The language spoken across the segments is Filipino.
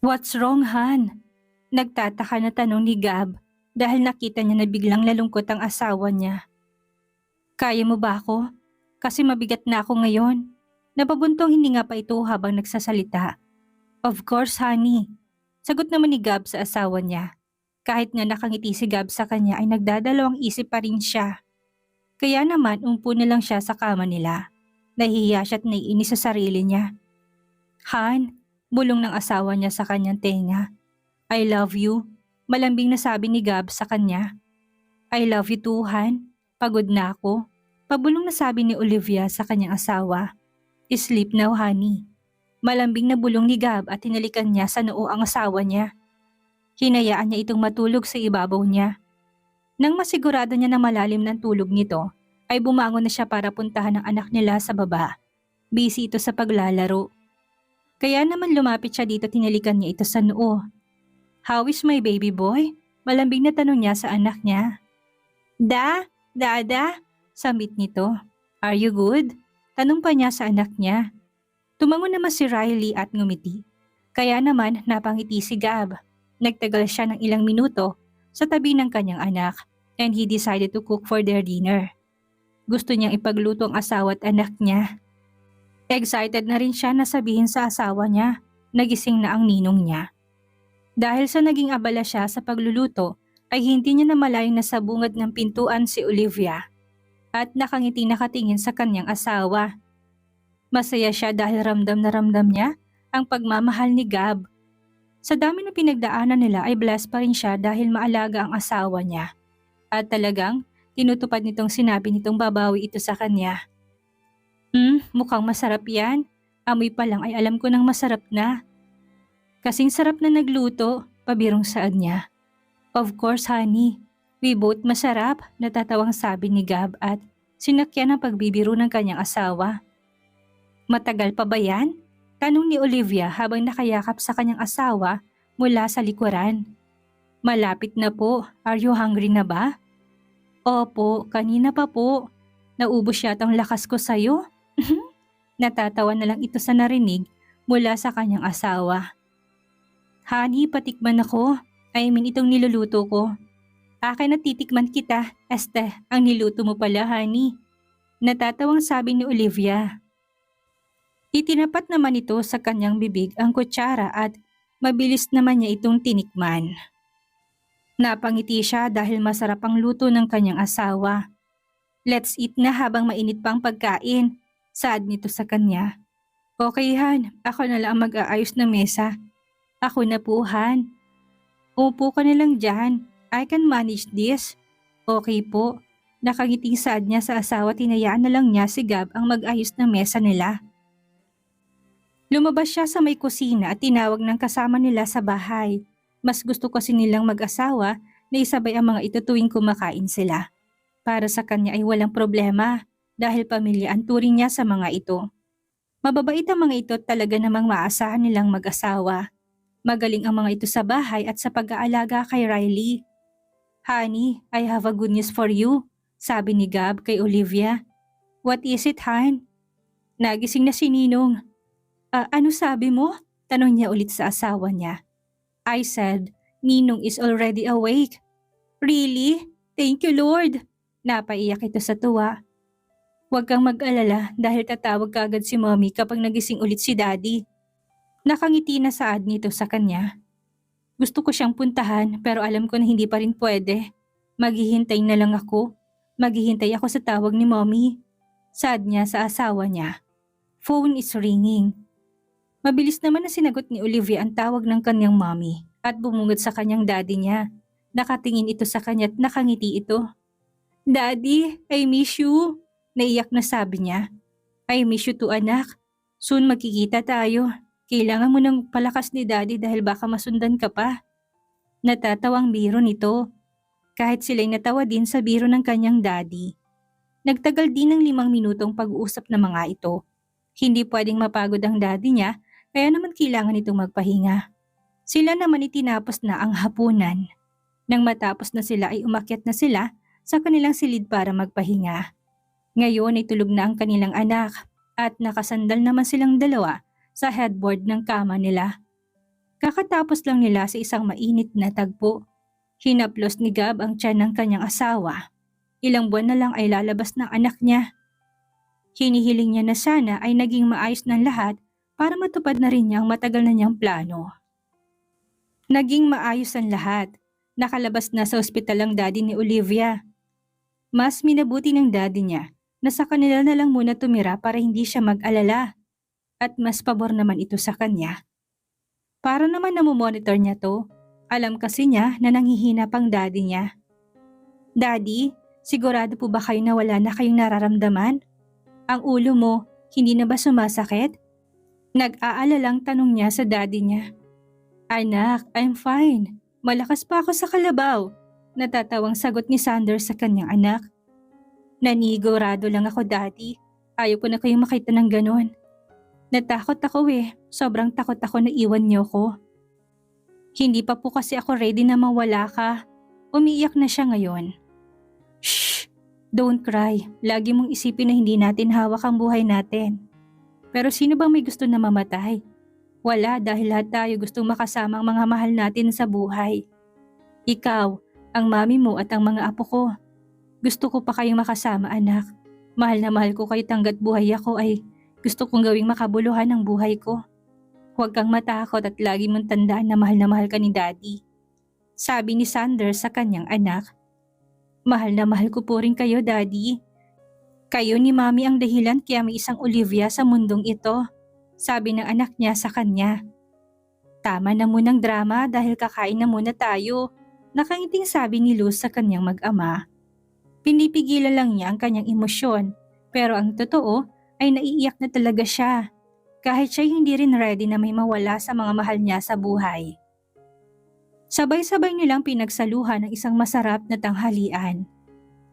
What's wrong, Han? Nagtataka na tanong ni Gab dahil nakita niya na biglang lalungkot ang asawa niya. Kaya mo ba ako? Kasi mabigat na ako ngayon. Napabuntong hininga pa ito habang nagsasalita. Of course, honey. Sagot naman ni Gab sa asawa niya. Kahit nga nakangiti si Gab sa kanya ay nagdadalawang isip pa rin siya. Kaya naman umpo na lang siya sa kama nila. Nahihiya siya at naiinis sa sarili niya. Han, bulong ng asawa niya sa kanyang tenga. I love you. Malambing na sabi ni Gab sa kanya. I love you too, Han. Pagod na ako. Pabulong na sabi ni Olivia sa kanyang asawa. Sleep now, honey. Malambing na bulong ni Gab at hinalikan niya sa noo ang asawa niya. Hinayaan niya itong matulog sa ibabaw niya. Nang masigurado niya na malalim ng tulog nito, ay bumangon na siya para puntahan ang anak nila sa baba. Busy ito sa paglalaro. Kaya naman lumapit siya dito at hinalikan niya ito sa noo. How is my baby boy? Malambing na tanong niya sa anak niya. Dada, sambit nito. Are you good? Tanong pa niya sa anak niya. Tumangon naman si Riley at ngumiti. Kaya naman napangiti si Gab. Nagtagal siya ng ilang minuto sa tabi ng kanyang anak and he decided to cook for their dinner. Gusto niyang ipagluto ang asawa at anak niya. Excited na rin siya na sabihin sa asawa niya, nagising na ang ninong niya. Dahil sa naging abala siya sa pagluluto, ay hindi niya namalayan na sa bungad ng pintuan si Olivia at nakangiti nakatingin sa kanyang asawa. Masaya siya dahil ramdam na ramdam niya ang pagmamahal ni Gab. Sa dami ng pinagdaanan nila ay blessed pa rin siya dahil maalaga ang asawa niya. At talagang tinutupad nitong sinabi nitong babawi ito sa kanya. Mukhang masarap yan. Amoy pa lang ay alam ko nang masarap na. Kasing sarap na nagluto, pabirong saad niya. Of course, honey. We both masarap, natatawang sabi ni Gab at sinakyan ang pagbibiro ng kanyang asawa. Matagal pa ba yan? Tanong ni Olivia habang nakayakap sa kanyang asawa mula sa likuran. Malapit na po. Are you hungry na ba? Opo, kanina pa po. Naubos yatang lakas ko sa'yo. Natatawa na lang ito sa narinig mula sa kanyang asawa. Honey, patikman ako. I mean itong niluluto ko. Akin na titikman kita, ang niluto mo pala, honey. Natatawang sabi ni Olivia. Itinapat naman ito sa kanyang bibig ang kutsara at mabilis naman niya itong tinikman. Napangiti siya dahil masarap ang luto ng kanyang asawa. Let's eat na habang mainit pang pagkain, saad nito sa kanya. Okay, Han, ako na lang mag-aayos ng mesa. Ako na po, Han. Upo ka na lang dyan. I can manage this. Okay po. Nakangiting saad niya sa asawa at hinayaan na lang niya si Gab ang mag-ayos ng mesa nila. Lumabas siya sa may kusina at tinawag ng kasama nila sa bahay. Mas gusto kasi nilang mag-asawa na isabay ang mga ito tuwing kumakain sila. Para sa kanya ay walang problema dahil pamilya ang turing niya sa mga ito. Mababait ang mga ito talaga namang maasahan nilang mag-asawa. Magaling ang mga ito sa bahay at sa pag-aalaga kay Riley. Honey, I have a good news for you, sabi ni Gab kay Olivia. What is it, Han? Nagising na si Ninong. Ano sabi mo? Tanong niya ulit sa asawa niya. I said, Ninong is already awake. Really? Thank you, Lord. Napaiyak ito sa tuwa. Huwag kang mag-alala dahil tatawag kaagad si Mommy kapag nagising ulit si Daddy. Nakangiti na saad nito sa kanya. Gusto ko siyang puntahan pero alam ko na hindi pa rin pwede. Maghihintay na lang ako. Maghihintay ako sa tawag ni Mommy. Saad niya sa asawa niya. Phone is ringing. Mabilis naman na sinagot ni Olivia ang tawag ng kanyang mommy at bumungad sa kanyang daddy niya. Nakatingin ito sa kanya at nakangiti ito. Daddy, I miss you. Naiyak na sabi niya. I miss you too, anak. Soon magkikita tayo. Kailangan mo ng palakas ni Daddy dahil baka masundan ka pa. Natatawang biro nito. Kahit sila'y natawa din sa biro ng kanyang daddy. Nagtagal din ng 5 minutong pag-uusap ng mga ito. Hindi pwedeng mapagod ang daddy niya kaya naman kailangan itong magpahinga. Sila naman itinapos na ang hapunan. Nang matapos na sila ay umakyat na sila sa kanilang silid para magpahinga. Ngayon ay tulog na ang kanilang anak at nakasandal naman silang dalawa sa headboard ng kama nila. Kakatapos lang nila sa isang mainit na tagpo. Hinaplos ni Gab ang tiyan ng kanyang asawa. Ilang buwan na lang ay lalabas ng anak niya. Hinihiling niya na sana ay naging maayos ng lahat para matupad na rin niya ang matagal na niyang plano. Naging maayos ang lahat. Nakalabas na sa ospital ang daddy ni Olivia. Mas minabuti ng daddy niya na sa kanila na lang muna tumira para hindi siya mag-alala. At mas pabor naman ito sa kanya. Para naman namomonitor niya to. Alam kasi niya na nanghihina pang daddy niya. Daddy, sigurado po ba kayo na wala na kayong nararamdaman? Ang ulo mo, hindi na ba sumasakit? Nag-aalalang tanong niya sa daddy niya. Anak, I'm fine. Malakas pa ako sa kalabaw. Natatawang sagot ni Sanders sa kanyang anak. Nanigurado lang ako, daddy. Ayaw ko na kayong makita ng ganon. Natakot ako Sobrang takot ako na iwan niyo ko. Hindi pa po kasi ako ready na mawala ka. Umiiyak na siya ngayon. Shh! Don't cry. Lagi mong isipin na hindi natin hawak ang buhay natin. Pero sino bang may gusto na mamatay? Wala, dahil lahat tayo gustong makasama ang mga mahal natin sa buhay. Ikaw, ang mami mo at ang mga apo ko. Gusto ko pa kayong makasama, anak. Mahal na mahal ko kayo tanggat buhay ako ay gusto kong gawing makabuluhan ang buhay ko. Huwag kang matakot at lagi mong tandaan na mahal ka ni Daddy. Sabi ni Sanders sa kanyang anak. Mahal na mahal ko po rin kayo, Daddy. Kayo ni Mami ang dahilan kaya may isang Olivia sa mundong ito. Sabi ng anak niya sa kanya. Tama na munang drama dahil kakain na muna tayo. Nakangiting sabi ni Luz sa kanyang mag-ama. Pinipigilan lang niya ang kanyang emosyon, pero ang totoo ay naiiyak na talaga siya. Kahit siya hindi rin ready na may mawala sa mga mahal niya sa buhay. Sabay-sabay nilang pinagsaluhan ng isang masarap na tanghalian.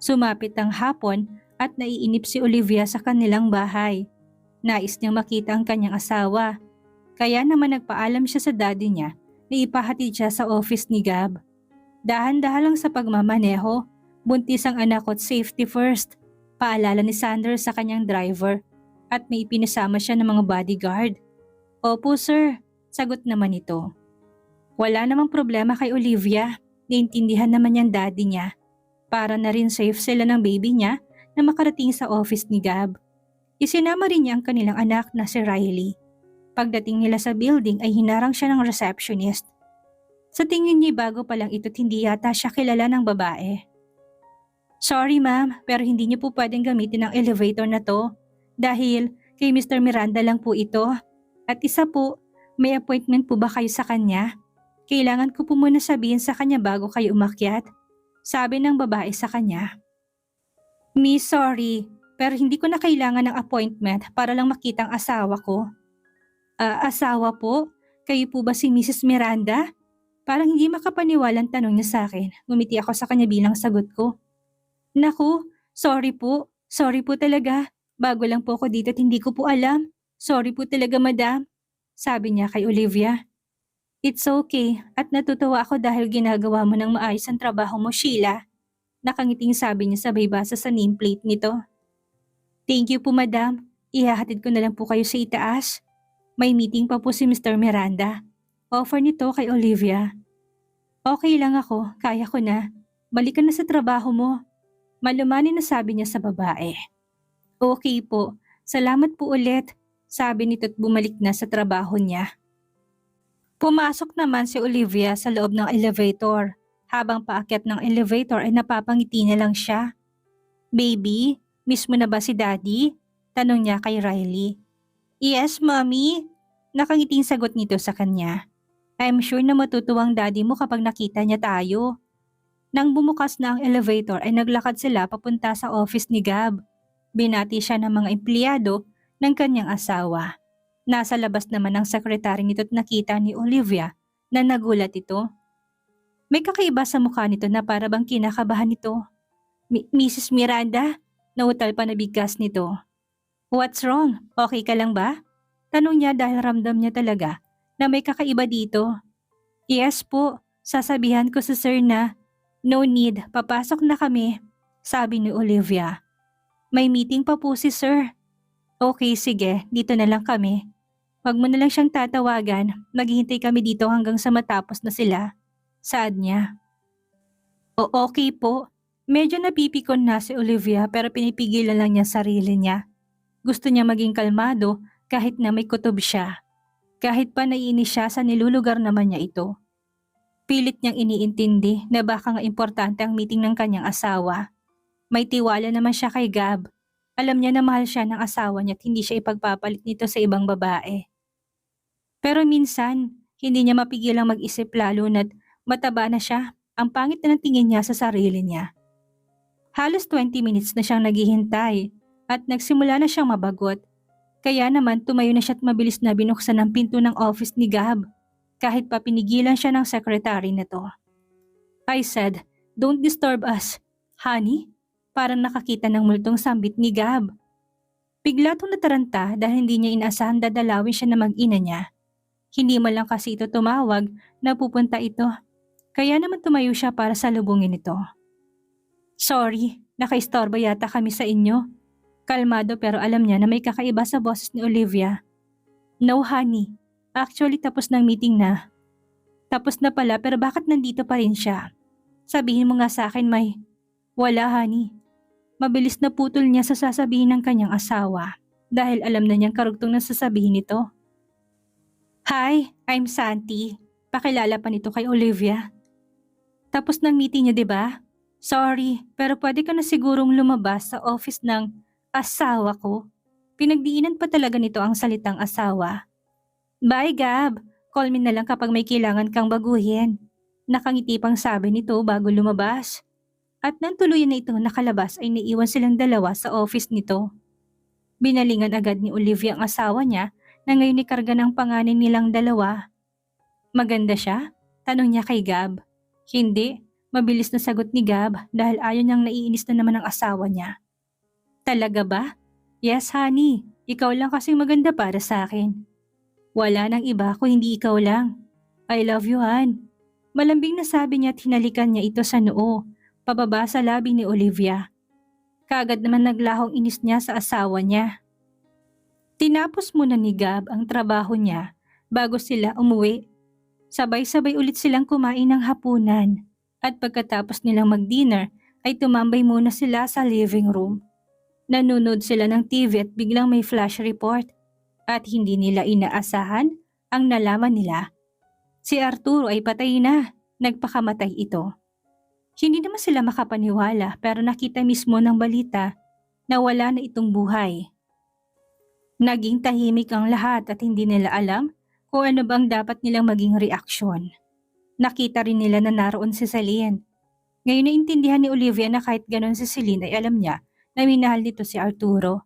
Sumapit ang hapon at naiinip si Olivia sa kanilang bahay. Nais niyang makita ang kanyang asawa. Kaya naman nagpaalam siya sa daddy niya na ipahatid siya sa office ni Gab. Dahan-dahan lang sa pagmamaneho, buntis ang anak at safety first. Paalala ni Sanders sa kanyang driver at may ipinasama siya ng mga bodyguard. Opo sir, sagot naman ito. Wala namang problema kay Olivia, naintindihan naman niyang daddy niya. Para na rin safe sila ng baby niya na makarating sa office ni Gab. Isinama rin niya ang kanilang anak na si Riley. Pagdating nila sa building ay hinarang siya ng receptionist. Sa tingin niya bago pa lang ito't hindi yata siya kilala ng babae. Sorry ma'am, pero hindi niyo po pwedeng gamitin ang elevator na to dahil kay Mr. Miranda lang po ito. At isa po, may appointment po ba kayo sa kanya? Kailangan ko po muna sabihin sa kanya bago kayo umakyat. Sabi ng babae sa kanya. Miss, sorry, pero hindi ko na kailangan ng appointment para lang makita ang asawa ko. Asawa po? Kayo po ba si Mrs. Miranda? Parang hindi makapaniwalang tanong niya sa akin. Ngumiti ako sa kanya bilang sagot ko. Naku, sorry po. Sorry po talaga. Bago lang po ako dito at hindi ko po alam. Sorry po talaga madam. Sabi niya kay Olivia. It's okay at natutuwa ako dahil ginagawa mo ng maayos ang trabaho mo, Sheila. Nakangiting sabi niya sabay basa sa nameplate nito. Thank you po madam. Ihahatid ko na lang po kayo sa itaas. May meeting pa po si Mr. Miranda. Offer nito kay Olivia. Okay lang ako, kaya ko na. Balik ka na sa trabaho mo. Malumanin na sabi niya sa babae. Okay po, salamat po ulit. Sabi nito't bumalik na sa trabaho niya. Pumasok naman si Olivia sa loob ng elevator. Habang paakyat ng elevator ay napapangiti na lang siya. Baby, miss mo na ba si Daddy? Tanong niya kay Riley. Yes, Mommy. Nakangiting sagot nito sa kanya. I'm sure na matutuwang daddy mo kapag nakita niya tayo. Nang bumukas na ang elevator ay naglakad sila papunta sa office ni Gab. Binati siya ng mga empleyado ng kanyang asawa. Nasa labas naman ang sekretary nito't nakita ni Olivia na nagulat ito. May kakaiba sa mukha nito na para bang kinakabahan nito. Mrs. Miranda, nautal pa na bigkas nito. What's wrong? Okay ka lang ba? Tanong niya dahil ramdam niya talaga na may kakaiba dito. Yes po, sasabihan ko sa sir na no need, papasok na kami, sabi ni Olivia. May meeting pa po si sir. Okay, sige, dito na lang kami. Wag mo na lang siyang tatawagan, maghihintay kami dito hanggang sa matapos na sila. Saad niya. O okay po. Medyo napipikon na si Olivia pero pinipigilan lang niya sarili niya. Gusto niya maging kalmado kahit na may kutob siya. Kahit pa naiinis siya sa nilulugar naman niya ito. Pilit niyang iniintindi na baka nga importante ang meeting ng kanyang asawa. May tiwala naman siya kay Gab. Alam niya na mahal siya ng asawa niya at hindi siya ipagpapalit nito sa ibang babae. Pero minsan, hindi niya mapigilang mag-isip lalo na't mataba na siya. Ang pangit na ng tingin niya sa sarili niya. Halos 20 minutes na siyang naghihintay at nagsimula na siyang mabagot. Kaya naman tumayo na siya at mabilis na binuksan ang pinto ng office ni Gab kahit pa pinigilan siya ng secretary nito. I said, "Don't disturb us." "Honey?" Parang nakakita ng multong sambit ni Gab. Bigla itong nataranta dahil hindi niya inaasahan dadalawin siya na mag-ina niya. Hindi man lang kasi ito tumawag na pupunta ito. Kaya naman tumayo siya para salubungin ito. "Sorry, nakaistorbo yata kami sa inyo." Kalmado pero alam niya na may kakaiba sa boses ni Olivia. "No honey, actually tapos ng meeting na." "Tapos na pala pero bakit nandito pa rin siya? Sabihin mo nga sa akin may..." "Wala honey." Mabilis na putol niya sa sasabihin ng kanyang asawa dahil alam na niyang karugtong na sasabihin nito. "Hi, I'm Santi. Pakilala pa nito kay Olivia." "Tapos ng meeting niyo 'di ba? Sorry, pero pwede ka na sigurong lumabas sa office ng asawa ko." Pinagdiinan pa talaga nito ang salitang asawa. "Bye Gab, call me na lang kapag may kailangan kang baguhin." Nakangiti pang sabi nito bago lumabas. At nang tuluyan na ito nakalabas ay naiwan silang dalawa sa office nito. Binalingan agad ni Olivia ang asawa niya na ngayon ikarga ng panganay nilang dalawa. "Maganda siya?" Tanong niya kay Gab. "Hindi." Mabilis na sagot ni Gab dahil ayaw niyang naiinis na naman ang asawa niya. "Talaga ba?" "Yes honey, ikaw lang kasing maganda para sa akin." "Wala nang iba kung hindi ikaw lang." "I love you Han." Malambing na sabi niya at hinalikan niya ito sa noo, pababa sa labi ni Olivia. Kaagad naman naglahong inis niya sa asawa niya. Tinapos muna ni Gab ang trabaho niya bago sila umuwi. Sabay-sabay ulit silang kumain ng hapunan at pagkatapos nilang mag-dinner ay tumambay muna sila sa living room. Nanonood sila ng TV at biglang may flash report at hindi nila inaasahan ang nalaman nila. Si Arturo ay patay na, nagpakamatay ito. Hindi naman sila makapaniwala pero nakita mismo ng balita na wala na itong buhay. Naging tahimik ang lahat at hindi nila alam kung ano bang dapat nilang maging reaksyon. Nakita rin nila na naroon si Celine. Ngayon naintindihan ni Olivia na kahit ganon si Celine ay alam niya na minahal nito si Arturo.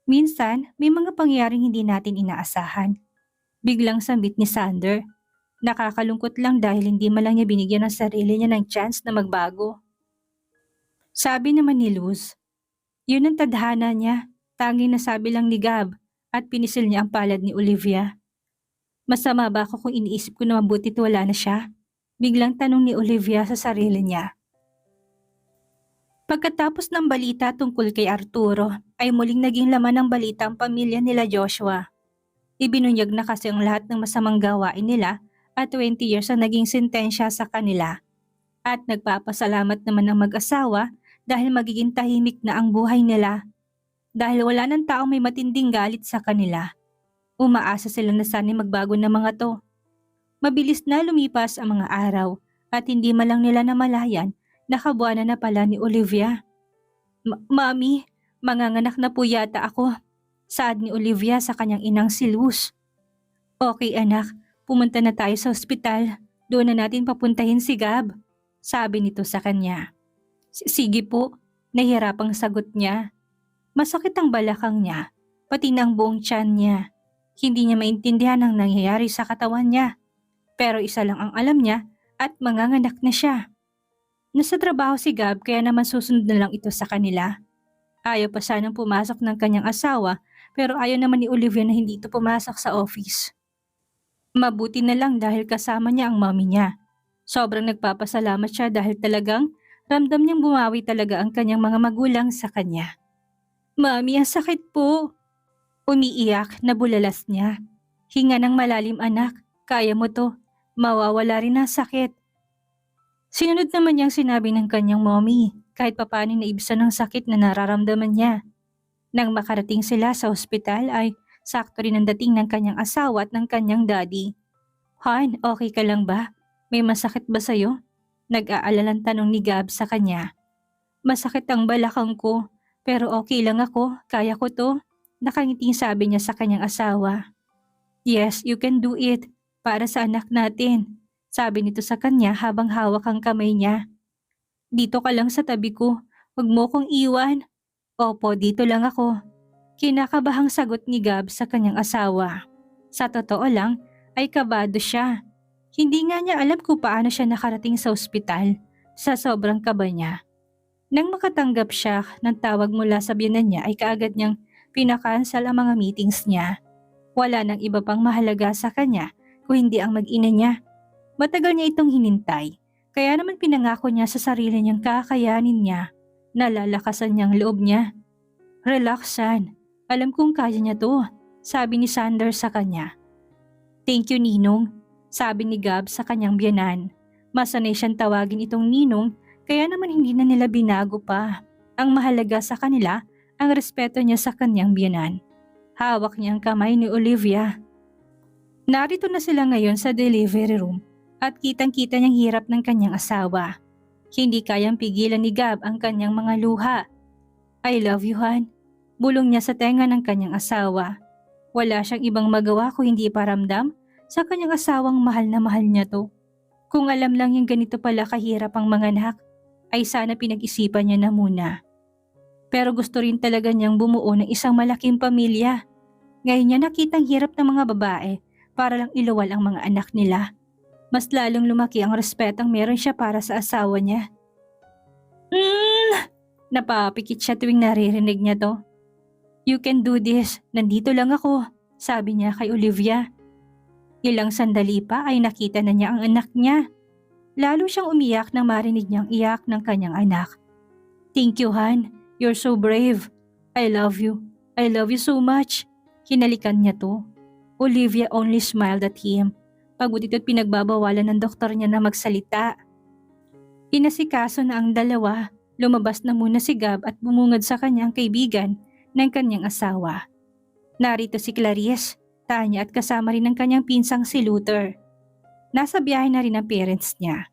Minsan, may mga pangyayaring hindi natin inaasahan. Biglang sambit ni Sander. Nakakalungkot lang dahil hindi man lang niya binigyan ng sarili niya ng chance na magbago. Sabi naman ni Luz, yun ang tadhana niya, tanging nasabi lang ni Gab at pinisil niya ang palad ni Olivia. Masama ba ako kung iniisip ko na mabutit wala na siya? Biglang tanong ni Olivia sa sarili niya. Pagkatapos ng balita tungkol kay Arturo ay muling naging laman ng balita ang pamilya nila Joshua. Ibinunyag na kasi ang lahat ng masamang gawain nila at 20 years ang naging sentensya sa kanila. At nagpapasalamat naman ang mag-asawa dahil magiging tahimik na ang buhay nila. Dahil wala ng taong may matinding galit sa kanila. Umaasa sila na sana'y magbago ng mga to. Mabilis na lumipas ang mga araw at hindi man lang nila namalayan na kabuanan na pala ni Olivia. Mami, manganganak na po yata ako." Saad ni Olivia sa kanyang inang si Luz. "Okay anak, pumunta na tayo sa ospital. Doon na natin papuntahin si Gab." Sabi nito sa kanya. Sige po," nahihirapang sagot niya. Masakit ang balakang niya, pati na ang buong tiyan niya. Hindi niya maintindihan ang nangyayari sa katawan niya. Pero isa lang ang alam niya at manganganak na siya. Nasa trabaho si Gab kaya naman susunod na lang ito sa kanila. Ayaw pa sanang pumasok ng kanyang asawa pero ayaw naman ni Olivia na hindi ito pumasok sa office. Mabuti na lang dahil kasama niya ang mommy niya. Sobrang nagpapasalamat siya dahil talagang ramdam niyang bumawi talaga ang kanyang mga magulang sa kanya. "Mami, ang sakit po." Umiiyak na bulalas niya. Hinga ng malalim anak, kaya mo to. Mawawala rin ang sakit. Sinunod naman niyang sinabi ng kanyang mommy kahit papaano naibsan ng sakit na nararamdaman niya. Nang makarating sila sa ospital ay sakto rin ang dating ng kanyang asawa at ng kanyang daddy. Han, okay ka lang ba? May masakit ba sa'yo? Nag-aalalang tanong ni Gab sa kanya. Masakit ang balakang ko, pero okay lang ako, kaya ko to. Nakangiting sabi niya sa kanyang asawa. Yes, you can do it. Para sa anak natin. Sabi nito sa kanya habang hawak ang kamay niya. Dito ka lang sa tabi ko. Huwag mo kong iwan. Opo, dito lang ako. Kinakabahang sagot ni Gab sa kanyang asawa. Sa totoo lang, ay kabado siya. Hindi nga niya alam kung paano siya nakarating sa ospital sa sobrang kaba niya. Nang makatanggap siya ng tawag mula sa biyenan niya ay kaagad niyang pinakansel ang mga meetings niya. Wala nang iba pang mahalaga sa kanya kung hindi ang mag-ina niya. Matagal niya itong hinintay, kaya naman pinangako niya sa sarili niyang kakayanin niya. Nalalakasan niyang loob niya. Relax, San. Alam kong kaya niya to, sabi ni Sander sa kanya. Thank you, Ninong, sabi ni Gab sa kanyang biyenan. Masanay siyang tawagin itong Ninong, kaya naman hindi na nila binago pa. Ang mahalaga sa kanila, ang respeto niya sa kanyang biyenan. Hawak niya ang kamay ni Olivia. Narito na sila ngayon sa delivery room at kitang-kita niyang hirap ng kanyang asawa. Hindi kayang pigilan ni Gab ang kanyang mga luha. I love you, Han. Bulong niya sa tenga ng kanyang asawa. Wala siyang ibang magawa kung hindi paramdam sa kanyang asawang mahal na mahal niya to. Kung alam lang yung ganito pala kahirap ang mga anak, ay sana pinag-isipan niya na muna. Pero gusto rin talaga niyang bumuo ng isang malaking pamilya. Ngayon niya nakitang hirap ng mga babae para lang iluwal ang mga anak nila. Mas lalong lumaki ang respetang meron siya para sa asawa niya. Napapikit siya tuwing naririnig niya to. You can do this, nandito lang ako, sabi niya kay Olivia. Ilang sandali pa ay nakita na niya ang anak niya. Lalo siyang umiyak nang marinig niyang iyak ng kanyang anak. Thank you, Han. You're so brave. I love you. I love you so much. Hinalikan niya to. Olivia only smiled at him. Pagod ito't pinagbabawalan ng doktor niya na magsalita. Inasikaso na ang dalawa. Lumabas na muna si Gab at bumungad sa kanyang kaibigan ng kanyang asawa. Narito si Clarice, Tanya at kasama rin ng kanyang pinsang si Luther. Nasa biyahe na rin ang parents niya.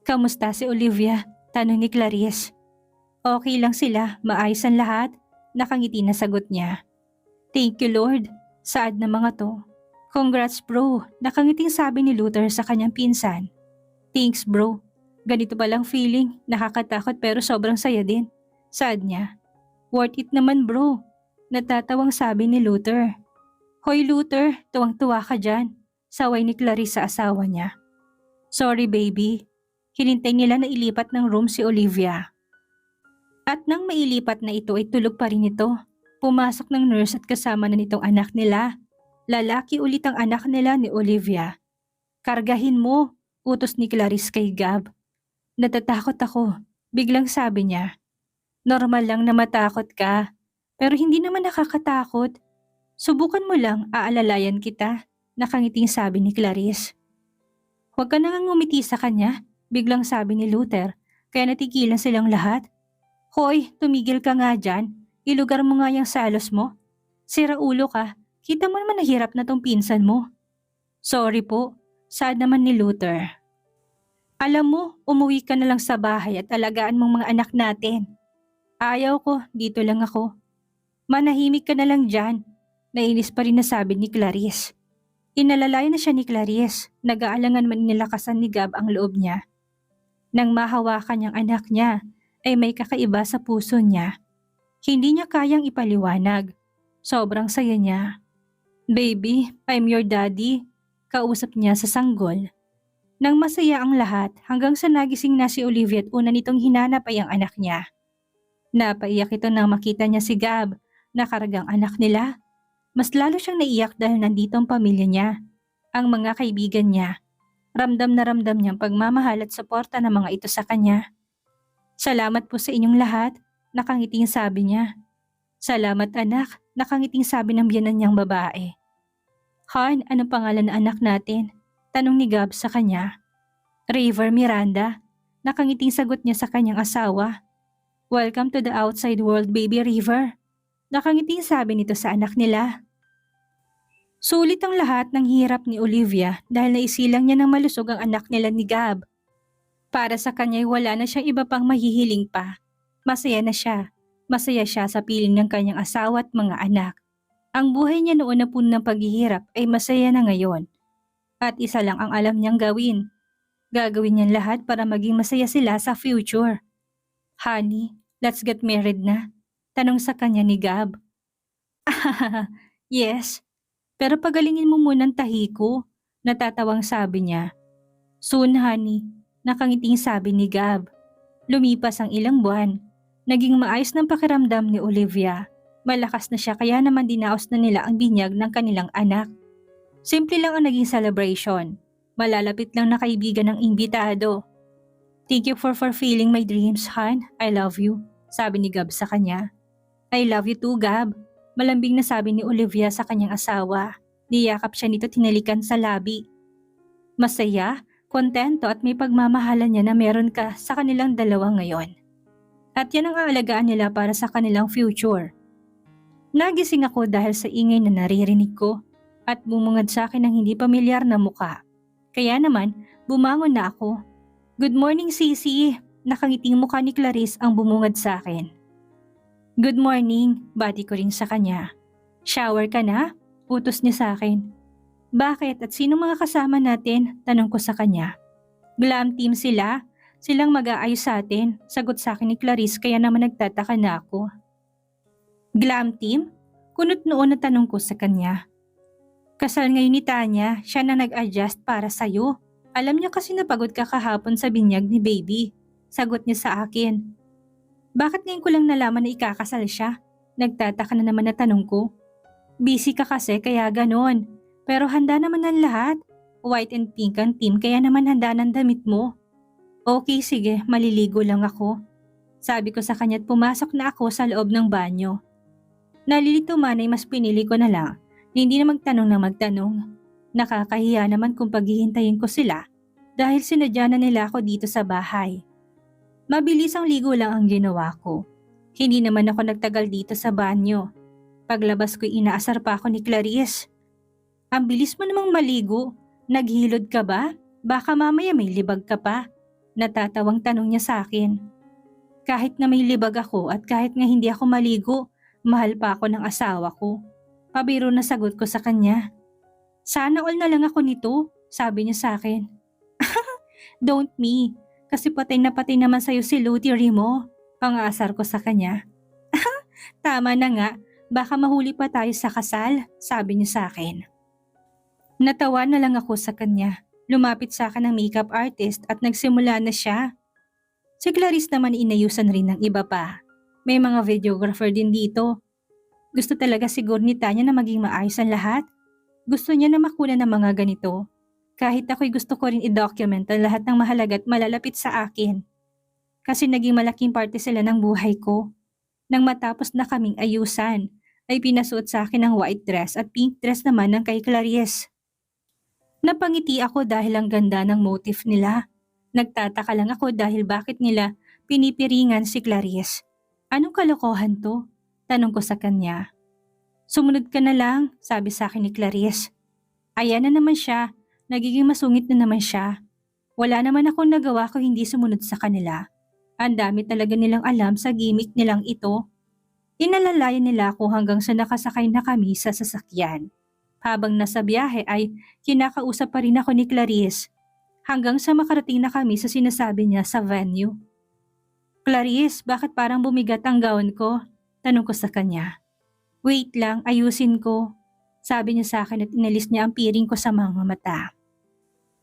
Kamusta si Olivia? Tanong ni Clarice. Okay lang sila, maayos ang lahat. Nakangiti na sagot niya. Thank you Lord, saad na mga to. Congrats bro, nakangiting sabi ni Luther sa kanyang pinsan. Thanks bro, ganito palang feeling, nakakatakot pero sobrang saya din. Saad niya. Worth it naman bro, natatawang sabi ni Luther. Hoy Luther, tuwang-tuwa ka dyan, saway ni Clarice sa asawa niya. Sorry baby, hinintay nila na ilipat ng room si Olivia. At nang mailipat na ito ay tulog pa rin ito. Pumasok ng nurse at kasama na nitong anak nila. Lalaki ulit ang anak nila ni Olivia. Kargahin mo, utos ni Clarice kay Gab. Natatakot ako, biglang sabi niya. Normal lang na matakot ka, pero hindi naman nakakatakot. Subukan mo lang, aalalayan kita, nakangiting sabi ni Clarice. Huwag ka nang ngumiti sa kanya, biglang sabi ni Luther, kaya natigilan silang lahat. Hoy, tumigil ka nga dyan, ilugar mo nga yung salos mo. Sira ulo ka. Kita mo naman nahirap na tong pinsan mo. Sorry po, saad naman ni Luther. Alam mo, umuwi ka na lang sa bahay at alagaan mong mga anak natin. Ayaw ko, dito lang ako. Manahimik ka na lang dyan, nainis pa rin na sabi ni Clarice. Inalalay na siya ni Clarice, nag-aalangan man nilakasan ni Gab ang loob niya. Nang mahawakan niyang anak niya, ay may kakaiba sa puso niya. Hindi niya kayang ipaliwanag. Sobrang saya niya. Baby, I'm your daddy, kausap niya sa sanggol. Nang masaya ang lahat hanggang sa nagising na si Olivia at una nitong hinanap ay ang anak niya. Napaiyak ito nang makita niya si Gab, nakaragang anak nila. Mas lalo siyang naiyak dahil nandito ang pamilya niya, ang mga kaibigan niya. Ramdam na ramdam niyang pagmamahal at suporta ng mga ito sa kanya. Salamat po sa inyong lahat, nakangiting sabi niya. Salamat anak, nakangiting sabi ng biyenan niyang babae. Han, anong pangalan ng anak natin? Tanong ni Gab sa kanya. River Miranda. Nakangiting sagot niya sa kanyang asawa. Welcome to the outside world, baby River. Nakangiting sabi nito sa anak nila. Sulit ang lahat ng hirap ni Olivia dahil naisilang niya ng malusog ang anak nila ni Gab. Para sa kanya wala na siyang iba pang mahihiling pa. Masaya na siya. Masaya siya sa piling ng kanyang asawa at mga anak. Ang buhay niya noon na puno ng paghihirap ay masaya na ngayon. At isa lang ang alam niyang gawin. Gagawin niyang lahat para maging masaya sila sa future. Honey, let's get married na. Tanong sa kanya ni Gab. Yes, pero pagalingin mo munang tahi ko. Natatawang sabi niya. Soon honey, nakangiting sabi ni Gab. Lumipas ang ilang buwan. Naging maayos ng pakiramdam ni Olivia. Malakas na siya kaya naman dinaos na nila ang binyag ng kanilang anak. Simple lang ang naging celebration. Malalapit lang na kaibigan ng imbitado. Thank you for fulfilling my dreams, Han. I love you, sabi ni Gab sa kanya. I love you too, Gab. Malambing na sabi ni Olivia sa kanyang asawa. Niyakap siya nito tinalikan sa labi. Masaya, kontento at may pagmamahalan niya na meron ka sa kanilang dalawa ngayon. At yan ang aalagaan nila para sa kanilang future. Nagising ako dahil sa ingay na naririnig ko at bumungad sa akin ang hindi pamilyar na muka. Kaya naman, bumangon na ako. Good morning, Sisi. Nakangiting mukha ni Clarice ang bumungad sa akin. Good morning, bati ko rin sa kanya. Shower ka na? Utos niya sa akin. Bakit at sino mga kasama natin? Tanong ko sa kanya. Glam team sila. Silang mag-aayos sa atin. Sagot sa akin ni Clarice kaya naman nagtataka na ako. Glam team? Kunot noon na tanong ko sa kanya. Kasal ngayon ni Tanya, siya na nag-adjust para sa'yo. Alam niya kasi napagod ka kahapon sa binyag ni baby. Sagot niya sa akin. Bakit ngayon ko lang nalaman na ikakasal siya? Nagtataka na naman na tanong ko. Busy ka kasi kaya ganon. Pero handa naman ang lahat. White and pink ang team kaya naman handa ng damit mo. Okay sige, maliligo lang ako. Sabi ko sa kanya at pumasok na ako sa loob ng banyo. Nalilito man ay mas pinili ko na lang na hindi na magtanong. Nakakahiya naman kung paghihintayin ko sila dahil sinadya na nila ako dito sa bahay. Mabilis ang ligo lang ang ginawa ko. Hindi naman ako nagtagal dito sa banyo. Paglabas ko inaasar pa ako ni Clarice. Ang bilis mo namang maligo. Naghilod ka ba? Baka mamaya may libag ka pa. Natatawang tanong niya sa akin. Kahit na may libag ako at kahit nga hindi ako maligo, mahal pa ako ng asawa ko. Pabiro na sagot ko sa kanya. Sana all na lang ako nito, sabi niya sa akin. Don't me, kasi patay na patay naman sa'yo si Lutiri mo. Pangasar ko sa kanya. Tama na nga, baka mahuli pa tayo sa kasal, sabi niya sa akin. Natawa na lang ako sa kanya. Lumapit sa akin ang makeup artist at nagsimula na siya. Si Clarice naman inayusan rin ng iba pa. May mga videographer din dito. Gusto talaga siguro ni Tanya na maging maayos ang lahat. Gusto niya na makuna ng mga ganito. Kahit ako'y gusto ko rin i-document ang lahat ng mahalaga at malalapit sa akin. Kasi naging malaking parte sila ng buhay ko. Nang matapos na kaming ayusan, ay pinasuot sa akin ang white dress at pink dress naman ng kay Clarice. Napangiti ako dahil ang ganda ng motif nila. Nagtataka lang ako dahil bakit nila pinipiringan si Clarice. Anong kalokohan to? Tanong ko sa kanya. Sumunod ka na lang, sabi sa akin ni Clarice. Ayan na naman siya, nagiging masungit na naman siya. Wala naman akong nagawa kung hindi sumunod sa kanila. Ang dami talaga nilang alam sa gimmick nilang ito. Inalalayan nila ako hanggang sa nakasakay na kami sa sasakyan. Habang nasa biyahe ay kinakausap pa rin ako ni Clarice hanggang sa makarating na kami sa sinasabi niya sa venue. Clarice, bakit parang bumigat ang gown ko? Tanong ko sa kanya. Wait lang, ayusin ko. Sabi niya sa akin at inalis niya ang piring ko sa mga mata.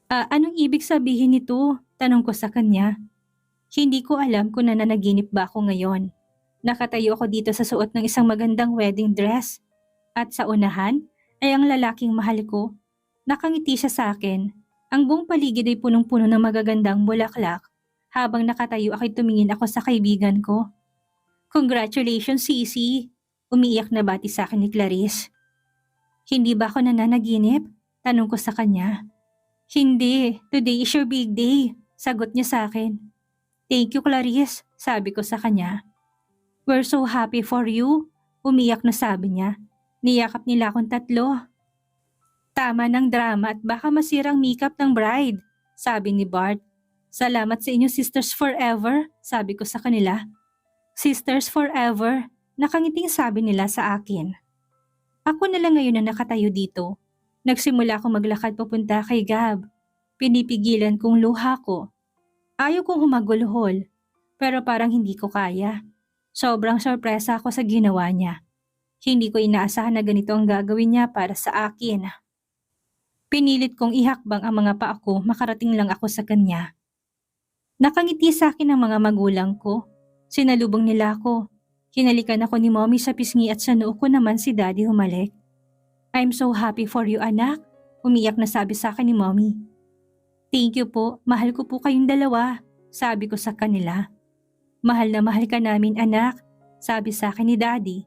Anong ibig sabihin nito? Tanong ko sa kanya. Hindi ko alam kung nananaginip ba ako ngayon. Nakatayo ako dito sa suot ng isang magandang wedding dress. At sa unahan ay ang lalaking mahal ko. Nakangiti siya sa akin. Ang buong paligid ay punong-puno ng magagandang bulaklak. Habang nakatayo ako'y tumingin ako sa kaibigan ko. Congratulations, Sisi! Umiiyak na bati sa akin ni Clarice. Hindi ba ako nananaginip? Tanong ko sa kanya. Hindi, today is your big day. Sagot niya sa akin. Thank you, Clarice, sabi ko sa kanya. We're so happy for you. Umiyak na sabi niya. Niyakap nila akong tatlo. Tama ng drama at baka masirang makeup ng bride, sabi ni Bart. Salamat sa inyo sisters forever, sabi ko sa kanila. Sisters forever, nakangiting sabi nila sa akin. Ako na lang ngayon na nakatayo dito. Nagsimula akong maglakad papunta kay Gab. Pinipigilan kong luha ko. Ayaw kong humagulhol, pero parang hindi ko kaya. Sobrang sorpresa ako sa ginawa niya. Hindi ko inaasahan na ganito ang gagawin niya para sa akin. Pinilit kong ihakbang ang mga paa ko, makarating lang ako sa kanya. Nakangiti sa akin ang mga magulang ko. Sinalubong nila ako. Hinalikan ako ni Mommy sa pisngi at sa noo ko naman si Daddy humalik. I'm so happy for you, anak. Umiyak na sabi sa akin ni Mommy. Thank you po, mahal ko po kayong dalawa, sabi ko sa kanila. Mahal na mahal ka namin anak, sabi sa akin ni Daddy.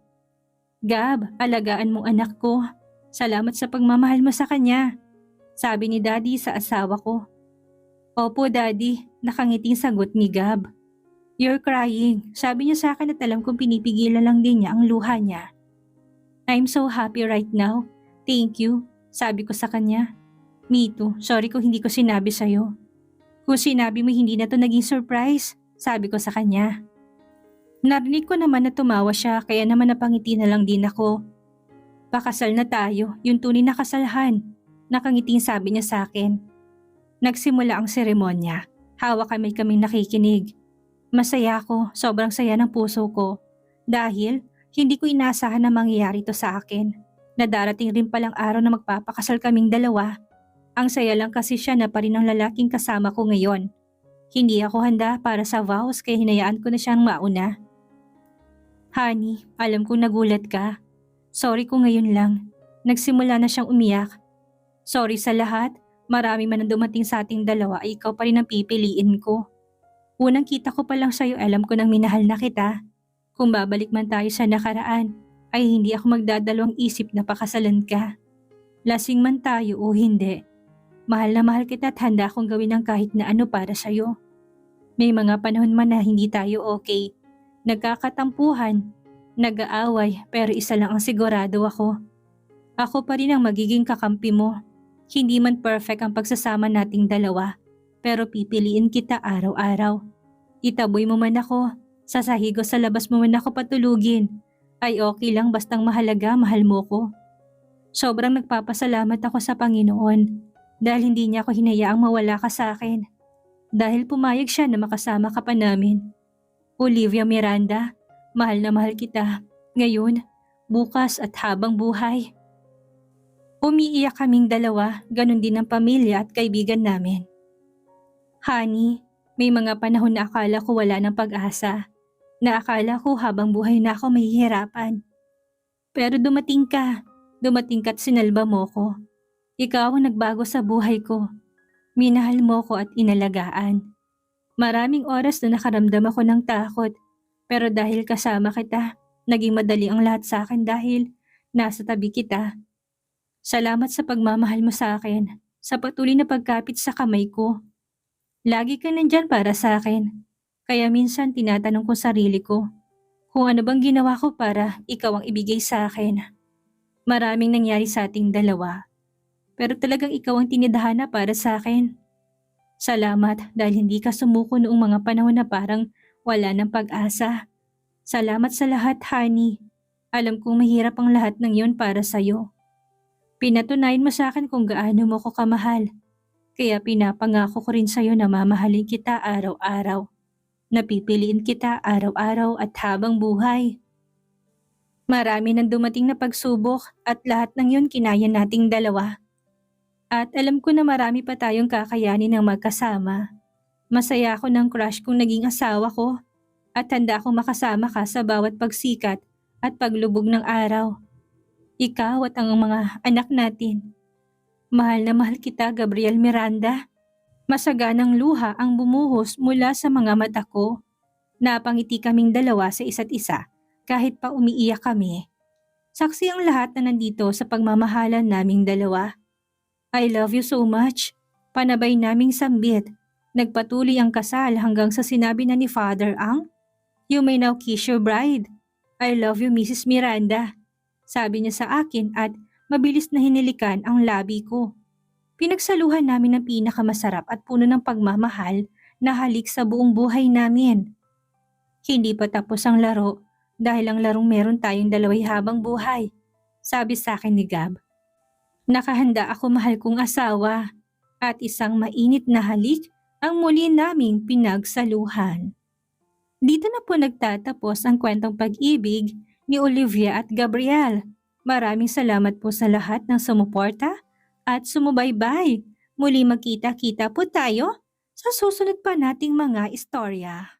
Gab, alagaan mo anak ko. Salamat sa pagmamahal mo sa kanya, sabi ni Daddy sa asawa ko. Opo Daddy, nakangiting sagot ni Gab. You're crying, sabi niya sa akin at alam kong pinipigilan lang din niya ang luha niya. I'm so happy right now, thank you, sabi ko sa kanya. Me too, sorry kung hindi ko sinabi sa'yo. Kung sinabi mo hindi na to naging surprise, sabi ko sa kanya. Narinig ko naman na tumawa siya kaya naman napangiti na lang din ako. Pakasal na tayo, yung tunay na kasalhan, nakangiting sabi niya sa akin. Nagsimula ang seremonya, hawak kaming nakikinig. Masaya ako, sobrang saya ng puso ko. Dahil hindi ko inaasahan na mangyayari to sa akin. Na darating rin palang araw na magpapakasal kaming dalawa. Ang saya lang kasi siya na pa rin ang lalaking kasama ko ngayon. Hindi ako handa para sa vows kaya hinayaan ko na siyang mauna. Honey, alam kong nagulat ka. Sorry kung ngayon lang. Nagsimula na siyang umiyak. Sorry sa lahat, marami man ang dumating sa ating dalawa ay ikaw pa rin ang pipiliin ko. Unang kita ko pa lang sa'yo alam ko nang minahal na kita. Kung babalik man tayo sa nakaraan, ay hindi ako magdadalawang isip na pakasalan ka. Lasing man tayo o hindi. Mahal na mahal kita at handa akong gawin ng kahit na ano para sa'yo. May mga panahon man na hindi tayo okay. Nagkakatampuhan, nag-aaway pero isa lang ang sigurado ako. Ako pa rin ang magiging kakampi mo. Hindi man perfect ang pagsasama nating dalawa, pero pipiliin kita araw-araw. Itaboy mo man ako, sasahigo sa labas mo man ako patulugin. Ay okay lang bastang mahalaga, mahal mo ko. Sobrang nagpapasalamat ako sa Panginoon. Dahil hindi niya ako hinayaang mawala ka sa akin. Dahil pumayag siya na makasama ka pa namin. Olivia Miranda, mahal na mahal kita. Ngayon, bukas at habang buhay. Umiiyak kaming dalawa, ganun din ang pamilya at kaibigan namin. Honey, may mga panahon na akala ko wala ng pag-asa. Na akala ko habang buhay na ako mahihirapan. Pero dumating ka at sinalba mo ko. Ikaw ang nagbago sa buhay ko. Minahal mo ko at inalagaan. Maraming oras na nakaramdam ako ng takot. Pero dahil kasama kita, naging madali ang lahat sa akin dahil nasa tabi kita. Salamat sa pagmamahal mo sa akin, sa patuloy na pagkapit sa kamay ko. Lagi ka nandyan para sa akin. Kaya minsan tinatanong ko sarili ko, kung ano bang ginawa ko para ikaw ang ibigay sa akin. Maraming nangyari sa ating dalawa. Pero talagang ikaw ang tinidhana para sa akin. Salamat dahil hindi ka sumuko noong mga panahon na parang wala ng pag-asa. Salamat sa lahat, honey. Alam kong mahirap ang lahat ng yun para sa'yo. Pinatunayan mo sa akin kung gaano mo ko kamahal. Kaya pinapangako ko rin sa'yo na mamahalin kita araw-araw. Napipiliin kita araw-araw at habang buhay. Marami nang dumating na pagsubok at lahat ng yun kinaya nating dalawa. At alam ko na marami pa tayong kakayanin ng magkasama. Masaya ako ng crush kong naging asawa ko at handa akong makasama ka sa bawat pagsikat at paglubog ng araw. Ikaw at ang mga anak natin. Mahal na mahal kita, Gabriel Miranda. Masaganang luha ang bumuhos mula sa mga mata ko. Napangiti kaming dalawa sa isa't isa kahit pa umiiyak kami. Saksi ang lahat na nandito sa pagmamahalan naming dalawa. I love you so much. Panabay naming sambit. Nagpatuloy ang kasal hanggang sa sinabi na ni Father ang, "You may now kiss your bride. I love you, Mrs. Miranda." Sabi niya sa akin at mabilis na hinilikan ang labi ko. Pinagsaluhan namin ng pinakamasarap at puno ng pagmamahal na halik sa buong buhay namin. Hindi pa tapos ang laro dahil ang larong meron tayong dalaway habang buhay. Sabi sa akin ni Gab. Nakahanda ako, mahal kong asawa, at isang mainit na halik ang muli naming pinagsaluhan. Dito na po nagtatapos ang kwentong pag-ibig ni Olivia at Gabriel. Maraming salamat po sa lahat ng sumuporta at sumubaybay. Muli magkita-kita po tayo sa susunod pa nating mga istorya.